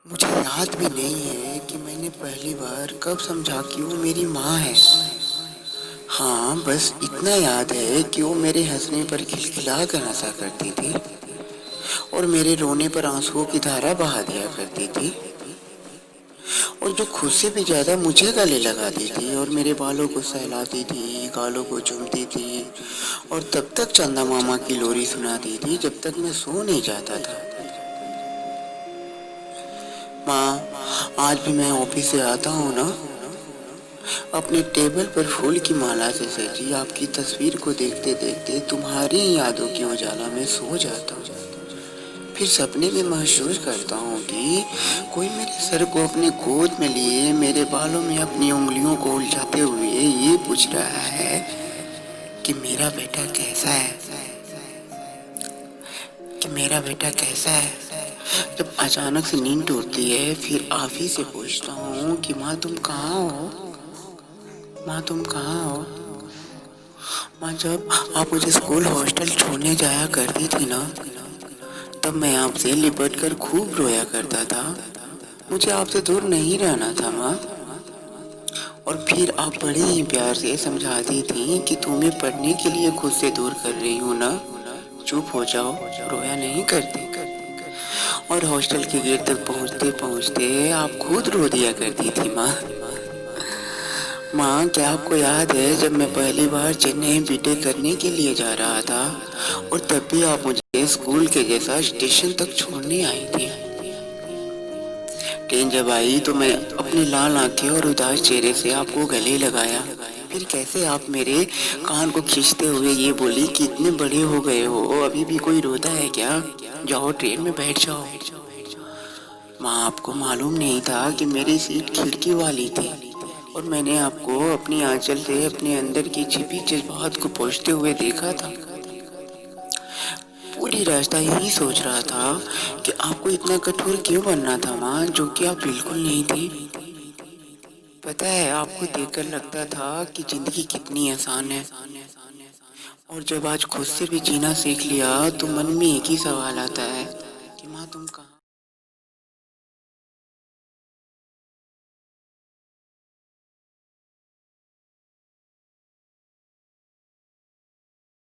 मुझे याद भी नहीं है कि मैंने पहली बार कब समझा कि वो मेरी माँ है। हाँ, बस इतना याद है कि वो मेरे हंसने पर खिलखिला कर हंसा करती थी और मेरे रोने पर आंसुओं की धारा बहा दिया करती थी और जो खुद से भी ज्यादा मुझे गले लगाती थी और मेरे बालों को सहलाती थी, गालों को चूमती थी और तब तक चंदा मामा की लोरी सुनाती थी जब तक मैं सो नहीं जाता था। माँ, आज भी मैं ऑफिस से आता हूँ ना, अपने टेबल पर फूल की माला से सजी आपकी तस्वीर को देखते देखते तुम्हारी यादों की उजाला में सो जाता हूँ। फिर सपने में महसूस करता हूँ कि कोई मेरे सर को अपने गोद में लिए मेरे बालों में अपनी उंगलियों को उलझाते हुए ये पूछ रहा है कि मेरा बेटा कैसा है, कि मेरा बेटा कैसा है। जब अचानक से नींद टूटती है फिर आप ही से पूछता हूँ कि माँ तुम कहाँ हो, माँ तुम कहाँ हो। माँ, जब आप मुझे स्कूल हॉस्टल छोड़ने जाया करती थी ना, तब मैं आपसे लिपट कर खूब रोया करता था। मुझे आपसे दूर नहीं रहना था माँ। और फिर आप बड़े ही प्यार से समझाती थी कि तुम्हें पढ़ने के लिए खुद से दूर कर रही हूँ ना, चुप हो जाओ, रोया नहीं करती। और हॉस्टल के गेट तक पहुँचते पहुँचते आप खुद रो दिया करती थी माँ। माँ, क्या आपको याद है जब मैं पहली बार चेन्नई बीटेक करने के लिए जा रहा था और तब भी आप मुझे स्कूल के जैसा स्टेशन तक छोड़ने आई थी। ट्रेन जब आई तो मैं अपनी लाल आंखें और उदास चेहरे से आपको गले लगाया। फिर कैसे आप मेरे कान को खींचते हुए ये बोली कि इतने बड़े हो गए हो, अभी भी कोई रोता है क्या, जाओ ट्रेन में बैठ जाओ। माँ, आपको मालूम नहीं था कि मेरी सीट खिड़की वाली थी और मैंने आपको अपनी आंचल से अपने अंदर की छिपी जज्बात को पोंछते हुए देखा था। पूरी रास्ता यही सोच रहा था कि आपको इतना कठोर क्यों बनना था माँ, जो कि आप बिल्कुल नहीं थी। पता है, आपको देखकर लगता था कि जिंदगी कितनी आसान है। और जब आज खुद से भी जीना सीख लिया तो मन में एक ही सवाल आता है कि माँ तुम कहाँ